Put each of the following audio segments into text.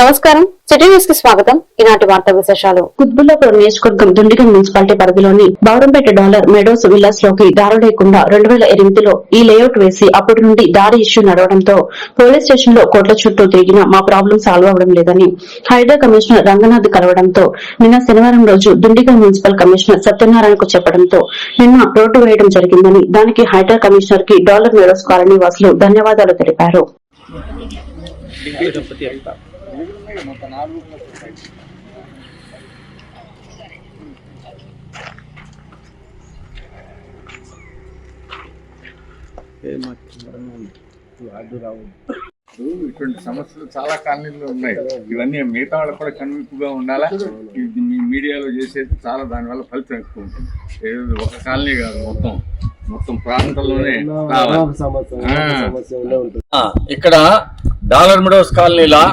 నమస్కారం, city news కి స్వాగతం. ఈనాటి వార్తా విశేషాలు. కుత్బుల్లాపూర్ నియోజకవర్గం దుండిగల్ మున్సిపాలిటీ పరిధిలోని బౌరంపేట డాలర్ మెడోస్ విల్లాస్ లోకి దారి లేకుండా 2008లో ఈ లేఅవుట్ వేసి అప్పటి నుండి దారి ఇష్యూ నడవడంతో పోలీస్ స్టేషన్ లో కోట్ల చుట్టూ తిరిగినా మా ప్రాబ్లం సాల్వ్ అవడం లేదని హైడ్రా కమిషనర్ రంగనాథ్ కలవడంతో నిన్న శనివారం రోజు దుండిగల్ మున్సిపల్ కమిషనర్ సత్యనారాయణకు చెప్పడంతో నిన్న రోడ్డు వేయడం జరిగిందని, దానికి హైడ్రా కమిషనర్ కి డాలర్ మెడోస్ కాలనీ వాసులు ధన్యవాదాలు తెలిపారు. ఇటువంటి సమస్యలు చాలా కాలనీలు ఉన్నాయి. ఇవన్నీ మిగతా వాళ్ళకి కూడా కనువిప్పుగా ఉండాలా. ఇది మీ మీడియాలో చేసేది చాలా, దానివల్ల ఫలితం ఎక్కువ ఉంటుంది. ఒక కాలనీ కాదు, మొత్తం ప్రాంతంలోనే ఇక్కడ డాలర్ మెడోస్ కాలనీలా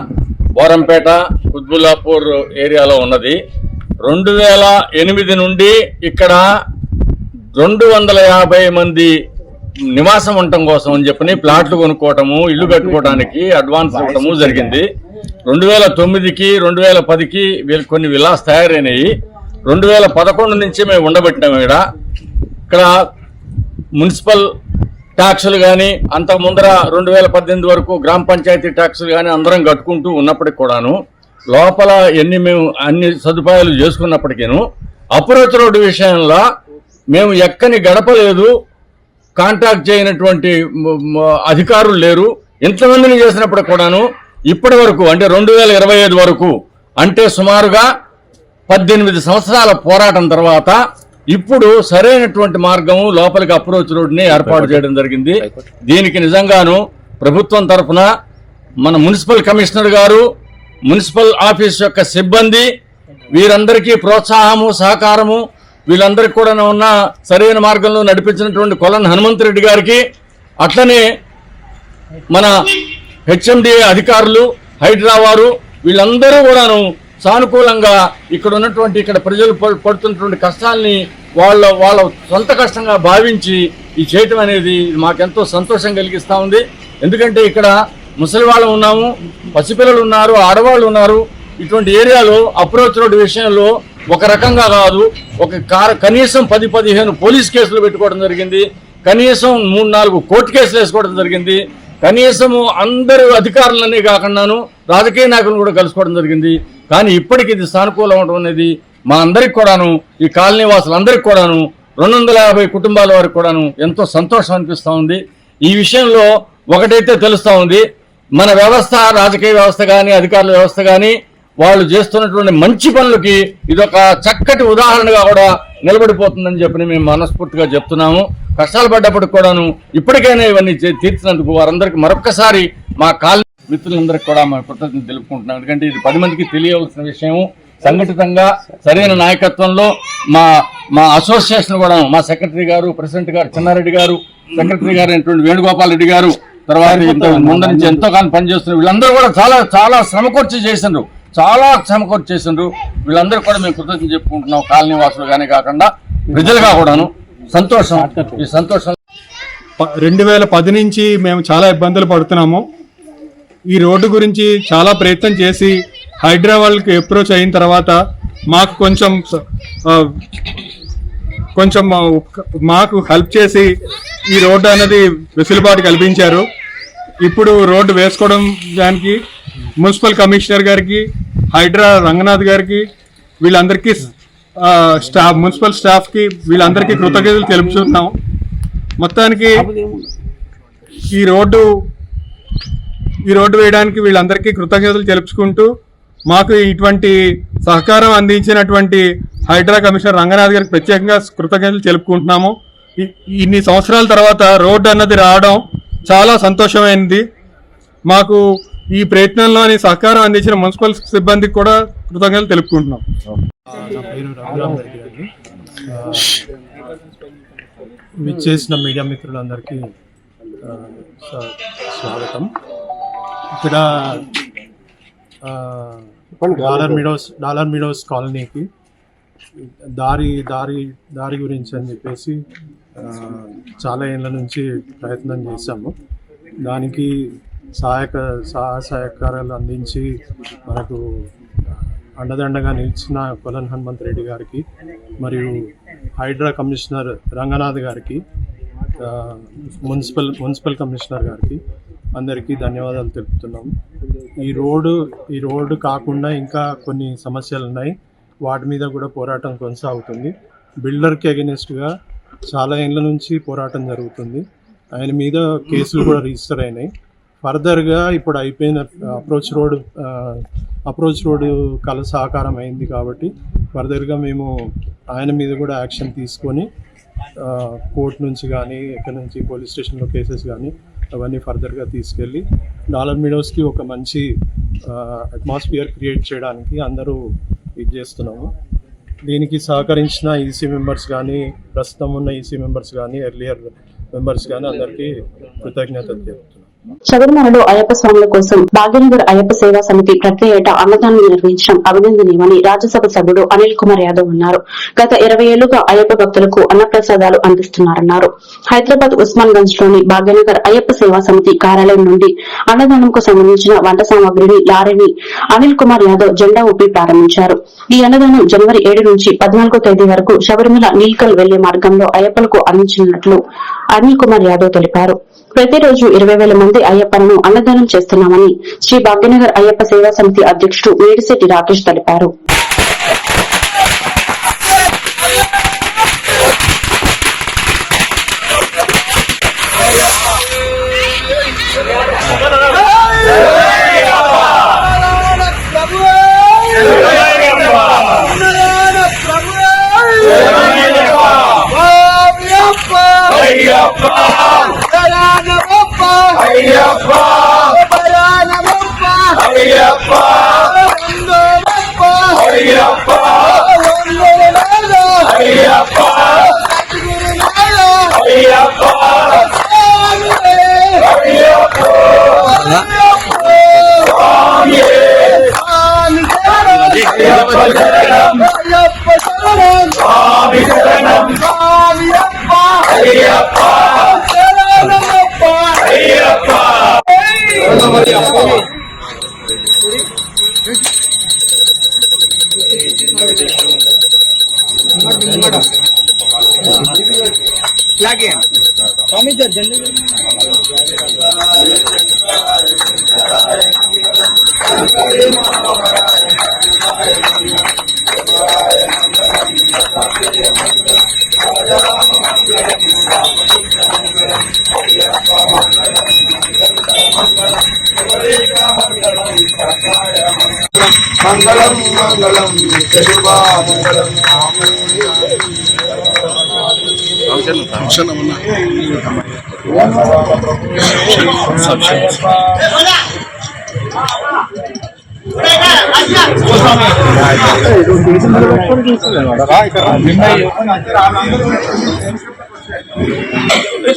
బోరంపేట కుత్బుల్లాపూర్ ఏరియాలో ఉన్నది. 2008 నుండి ఇక్కడ 250 మంది నివాసం ఉండటం కోసం అని చెప్పని ప్లాట్లు కొనుక్కోవటము, ఇల్లు కట్టుకోవడానికి అడ్వాన్స్ ఇవ్వటము జరిగింది. 2009కి 2010కి కొన్ని విల్లాస్ తయారైనవి. 2011 నుంచి మేము ఉండబెట్టినాము. ఇక్కడ మున్సిపల్ ట్యాక్సులు కానీ అంతకు ముందర 2018 వరకు గ్రామ పంచాయతీ ట్యాక్సులు కానీ అందరం కట్టుకుంటూ ఉన్నప్పటికి కూడాను లోపల మేము అన్ని సదుపాయాలు చేసుకున్నప్పటికీను అప్రోచ్ రోడ్డు విషయంలో మేము ఎక్కని గడపలేదు, కాంటాక్ట్ చేయనటువంటి అధికారులు లేరు. ఇంతమందిని చేసినప్పటికి కూడాను ఇప్పటి వరకు అంటే 2025 వరకు అంటే సుమారుగా 18 సంవత్సరాల పోరాటం తర్వాత ఇప్పుడు సరైనటువంటి మార్గం లోపలికి అప్రోచ్ రోడ్డుని ఏర్పాటు చేయడం జరిగింది. దీనికి నిజంగాను ప్రభుత్వం తరఫున మన మున్సిపల్ కమిషనర్ గారు, మున్సిపల్ ఆఫీస్ యొక్క సిబ్బంది వీరందరికీ ప్రోత్సాహము, సహకారము, వీళ్ళందరికీ కూడా ఉన్న సరైన మార్గంలో నడిపించినటువంటి కొలన్ హనుమంతరెడ్డి గారికి, అట్లనే మన హెచ్ఎండిఏ అధికారులు, హైడ్రా వారు వీళ్ళందరూ కూడాను సానుకూలంగా ఇక్కడ ప్రజలు పడుతున్నటువంటి కష్టాలని వాళ్ళ సొంత కష్టంగా భావించి ఈ చేయటం అనేది మాకెంతో సంతోషం కలిగిస్తూ ఉంది. ఎందుకంటే ఇక్కడ ముసలి వాళ్ళు ఉన్నాము, పసిపిల్లలు ఉన్నారు, ఆడవాళ్ళు ఉన్నారు. ఇటువంటి ఏరియాలో అప్రోచ్ రోడ్డు విషయంలో ఒక రకంగా కాదు, కనీసం 10-15 పోలీస్ కేసులు పెట్టుకోవడం జరిగింది, కనీసం 3-4 కోర్టు కేసులు వేసుకోవడం జరిగింది, కనీసము అందరూ అధికారులనే కాకుండాను రాజకీయ నాయకులను కూడా కలుసుకోవడం జరిగింది. కానీ ఇప్పటికి ఇది సానుకూలం అవడం అనేది మా అందరికి కూడాను, ఈ కాలనీ వాసులందరికీ కూడాను, 250 కుటుంబాల వారికి కూడాను ఎంతో సంతోషం అనిపిస్తూ ఉంది. ఈ విషయంలో ఒకటైతే తెలుస్తూ ఉంది, మన వ్యవస్థ, రాజకీయ వ్యవస్థ కానీ అధికారుల వ్యవస్థ కానీ వాళ్ళు చేస్తున్నటువంటి మంచి పనులకి ఇదొక చక్కటి ఉదాహరణగా కూడా నిలబడిపోతుందని చెప్పి మేము మనస్ఫూర్తిగా చెప్తున్నాము. కష్టాలు పడ్డప్పటికి కూడాను ఇప్పటికైనా ఇవన్నీ తీర్చినందుకు వారందరికీ మరొక్కసారి మా కాలనీ మిత్రులందరికీ కూడా మా కృతజ్ఞతలు తెలుపుకుంటున్నాం. ఎందుకంటే ఇది 10 మందికి తెలియవలసిన విషయం. సంఘటితంగా సరైన నాయకత్వంలో మా అసోసియేషన్ కూడా మా సెక్రటరీ గారు, ప్రెసిడెంట్ గారు చిన్నారెడ్డి గారు, సెక్రటరీ గారు అయినటువంటి వేణుగోపాల్ రెడ్డి గారు, తర్వాత ఇంత ముందు నుంచి ఎంతో కాలం పనిచేస్తున్నారు. వీళ్ళందరూ కూడా చాలా సమకూర్చి చేసిండ్రు, వీళ్ళందరూ కూడా మేము కృతజ్ఞత చెప్పుకుంటున్నాం. కాలనీ వాసులు కానీ కాకుండా ప్రజలుగా కూడాను సంతోషం. ఈ సంతోషం 2010 నుంచి మేము చాలా ఇబ్బందులు పడుతున్నాము. ఈ రోడ్డు గురించి చాలా ప్రయత్నం చేసి హైడ్రా వాళ్ళకి అప్రోచ్ అయిన తర్వాత మాకు కొంచెం మాకు హెల్ప్ చేసి ఈ రోడ్డు అనేది వెసులుబాటు కల్పించారు. ఇప్పుడు రోడ్డు వేసుకోవడం దానికి మున్సిపల్ కమిషనర్ గారికి, హైడ్రా రంగనాథ్ గారికి, వీళ్ళందరికీ మున్సిపల్ స్టాఫ్కి వీళ్ళందరికీ కృతజ్ఞతలు తెలుపుతున్నాం. మొత్తానికి ఈ రోడ్డు వేయడానికి వీళ్ళందరికీ కృతజ్ఞతలు తెలుపుకుంటూ మాకు ఇటువంటి సహకారం అందించినటువంటి హైడ్రా కమిషనర్ రంగనాథ్ గారికి ప్రత్యేకంగా కృతజ్ఞతలు తెలుపుకుంటున్నాము. ఇన్ని సంవత్సరాల తర్వాత రోడ్డు అన్నది రావడం చాలా సంతోషమైనది. మాకు ఈ ప్రయత్నంలోని సహకారం అందించిన మున్సిపల్ సిబ్బందికి కూడా కృతజ్ఞతలు తెలుపుకుంటున్నాం. నా పేరు రఘురామ్ రెడ్డి గారు. విచ్చేసిన మీడియా మిత్రులందరికీ స్వాగతం. ఇక్కడ డాలర్ మీడోస్ కాలనీకి దారి గురించి అని చెప్పేసి చాలా ఏళ్ళ నుంచి ప్రయత్నం చేశాము. దానికి సహకారాలు అందించి మనకు అండదండగా నిలిచిన కొలన్ హనుమంత్ రెడ్డి గారికి మరియు హైడ్రా కమిషనర్ రంగనాథ్ గారికి, మున్సిపల్ కమిషనర్ గారికి అందరికీ ధన్యవాదాలు తెలుపుతున్నాము. ఈ రోడ్డు కాకుండా ఇంకా కొన్ని సమస్యలు ఉన్నాయి, వాటి మీద కూడా పోరాటం కొనసాగుతుంది. బిల్డర్కి అగెనిస్ట్గా చాలా ఏళ్ళ నుంచి పోరాటం జరుగుతుంది. ఆయన మీద కేసులు కూడా రిజిస్టర్ అయినాయి. ఫర్దర్గా ఇప్పుడు అయిపోయిన అప్రోచ్ రోడ్ కల సహకారం అయింది కాబట్టి ఫర్దర్గా మేము ఆయన మీద కూడా యాక్షన్ తీసుకొని కోర్టు నుంచి కానీ ఎక్కడి నుంచి పోలీస్ స్టేషన్లో కేసెస్ కానీ అవన్నీ ఫర్దర్గా తీసుకెళ్ళి డాలర్ మీడోస్కి ఒక మంచి అట్మాస్ఫియర్ క్రియేట్ చేయడానికి అందరూ ఇది చేస్తున్నాము. దీనికి సహకరించిన ఈసీ మెంబర్స్ కానీ, ప్రస్తుతం ఉన్న ఈసీ మెంబర్స్ కానీ, ఎర్లియర్ మెంబర్స్ కానీ అందరికీ కృతజ్ఞతలు తెలుపుతున్నాం. శబరిమలలో అయ్యప్ప స్వాముల కోసం భాగ్యనగర్ అయ్యప్ప సేవా సమితి ప్రతి ఏటా అన్నదానం నిర్వహించడం అభినందనీయమని రాజ్యసభ సభ్యుడు అనిల్ కుమార్ యాదవ్ అన్నారు. గత 20 ఏళ్లుగా అయ్యప్ప భక్తులకు అన్నప్రసాదాలు అందిస్తున్నారన్నారు. హైదరాబాద్ ఉస్మాన్ గంజ్ లోని భాగ్యనగర్ అయ్యప్ప సేవా సమితి కార్యాలయం నుండి అన్నదానంకు సంబంధించిన వంట సామాగ్రిని లారీని అనిల్ కుమార్ యాదవ్ జెండా ఊపి ప్రారంభించారు. ఈ అన్నదానం జనవరి 7 నుంచి 14వ తేదీ వరకు శబరిమల నీల్కల్ వెళ్లే మార్గంలో అయ్యప్పలకు అందించినట్లు అనిల్ కుమార్ యాదవ్ తెలిపారు. ప్రతిరోజు 20,000 మంది అయ్యప్పలను అన్నదానం చేస్తున్నామని శ్రీ భాగ్యనగర్ అయ్యప్ప సేవా సమితి అధ్యక్షుడు మేడిశెట్టి రాకేష్ తెలిపారు. మంగళం మంగళం తెలుగా మంగళం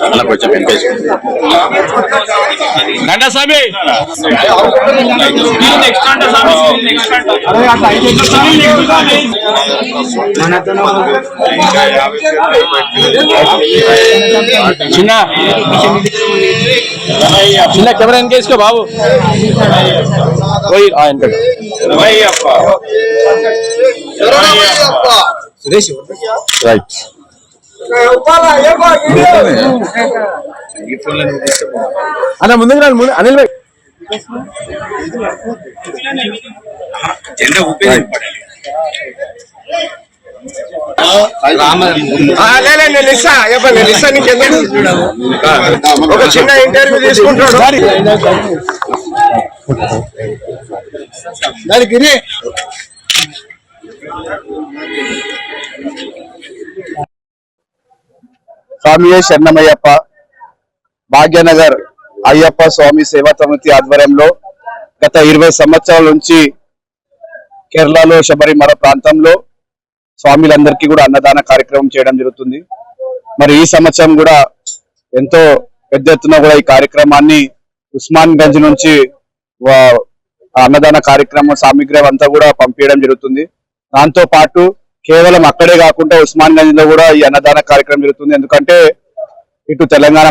అలా కొంచెం స్వామి చిన్న చిన్న కెమెరా ఎన్కేసుకో బాబు రైట్ అన్న ముందుకు రండి ముందు అనిల్ భాయ్ ఒక చిన్న ఇంటర్వ్యూ తీసుకుంటాడు దానికి స్వామి శరణమయ్యప్ప భాగ్యనగర్ అయ్యప్ప స్వామి సేవా సమితి ఆధ్వర్యంలో గత 20 సంవత్సరాల నుంచి కేరళలో శబరిమల ప్రాంతంలో స్వామిలందరికీ కూడా అన్నదాన కార్యక్రమం చేయడం జరుగుతుంది. మరి ఈ సంవత్సరం కూడా ఎంతో పెద్ద ఎత్తున కూడా ఈ కార్యక్రమాన్ని ఉస్మాన్ గంజ్ నుంచి అన్నదాన కార్యక్రమం సామగ్రి అంతా కూడా పంపించడం జరుగుతుంది. దాంతో పాటు కేవలం అక్కడే కాకుండా ఉస్మాన్ గంజ్ లో కూడా ఈ అన్నదాన కార్యక్రమం జరుగుతుంది. ఎందుకంటే ఇటు తెలంగాణ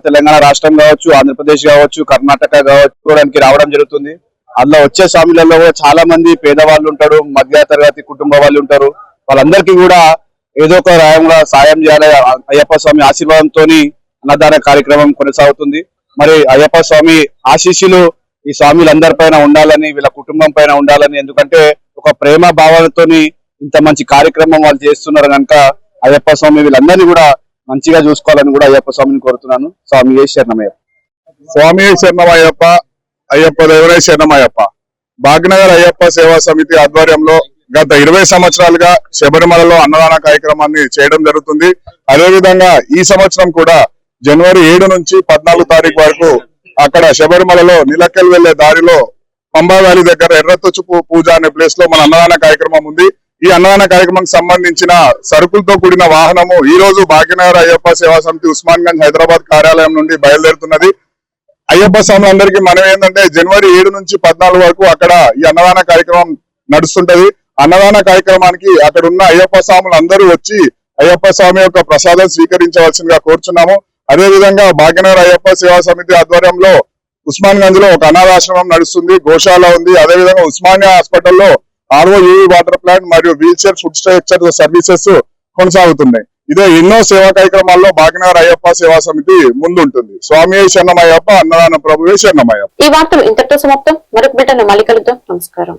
తెలంగాణ రాష్ట్రం కావచ్చు, ఆంధ్రప్రదేశ్ కావచ్చు, కర్ణాటక కావచ్చు చూడడానికి రావడం జరుగుతుంది. అందులో వచ్చే స్వామిలలో కూడా చాలా మంది పేదవాళ్ళు ఉంటారు, మధ్య తరగతి కుటుంబ వాళ్ళు ఉంటారు. వాళ్ళందరికీ కూడా ఏదో ఒక రాయంగా సాయం చేయాలి. అయ్యప్ప స్వామి ఆశీర్వాదంతో అన్నదాన కార్యక్రమం కొనసాగుతుంది. మరి అయ్యప్ప స్వామి ఆశీస్సులు ఈ స్వామిలందరిపైన ఉండాలని, వీళ్ళ కుటుంబం పైన ఉండాలని, ఎందుకంటే ఒక ప్రేమ భావనతోని ఇంత మంచి కార్యక్రమం వాళ్ళు చేస్తున్నారు కనుక అయ్యప్ప స్వామి వీళ్ళందరినీ కూడా మంచిగా చూసుకోవాలని కూడా అయ్యప్ప స్వామిని కోరుతున్నాను. స్వామి శరణమయ్యప్ప. స్వామి శరణమయ్యప్ప. అయ్యప్ప దేవుడే శరణమయ్యప్ప. భాగ్యనగర్ అయ్యప్ప సేవా సమితి ఆధ్వర్యంలో గత 20 సంవత్సరాలుగా శబరిమలలో అన్నదాన కార్యక్రమాన్ని చేయడం జరుగుతుంది. అదేవిధంగా ఈ సంవత్సరం కూడా జనవరి 7 నుంచి 14 తారీఖు వరకు అక్కడ శబరిమలలో నిలకెల్ వెళ్లే దారిలో పంబా వ్యాలీ దగ్గర ఎర్రతొచ్చు పూజ అనే ప్లేస్ లో మన అన్నదాన కార్యక్రమం ఉంది. ఈ అన్నదాన కార్యక్రమానికి సంబంధించిన సరుకులతో కూడిన వాహనము ఈ రోజు భాగ్యనగర్ అయ్యప్ప సేవా సమితి ఉస్మాన్ గంజ్ హైదరాబాద్ కార్యాలయం నుండి బయలుదేరుతున్నది. అయ్యప్ప స్వాములందరికీ మనం ఏంటంటే జనవరి 7 నుంచి 14 వరకు అక్కడ ఈ అన్నదాన కార్యక్రమం నడుస్తుంటది. అన్నదాన కార్యక్రమానికి అక్కడ ఉన్న అయ్యప్ప స్వాములు అందరూ వచ్చి అయ్యప్ప స్వామి యొక్క ప్రసాదం స్వీకరించవలసిందిగా కోరుచున్నాము. అదేవిధంగా భాగ్యనగర్ అయ్యప్ప సేవా సమితి ఆధ్వర్యంలో ఉస్మాన్ గంజ్ లో ఒక అనాథాశ్రమం నడుస్తుంది, గోశాల ఉంది. అదేవిధంగా ఉస్మానియా హాస్పిటల్లో ROUV వాటర్ ప్లాంట్ మరియు wheel chair food structure services కొనసాగుతున్నాయి. ఇదే ఎన్నో సేవా కార్యక్రమాల్లో భాగ్యనగర్ అయ్యప్ప సేవా సమితి ముందుంటుంది. స్వామి శరణమయ్యప్ప. అన్నదాన ప్రభువే శరణమయ్యప్ప. ఈ వార్తలు ఇంతటితో సమాప్తం. మరొక బిడ్డను మళ్ళీ కలుద్దాం. నమస్కారం.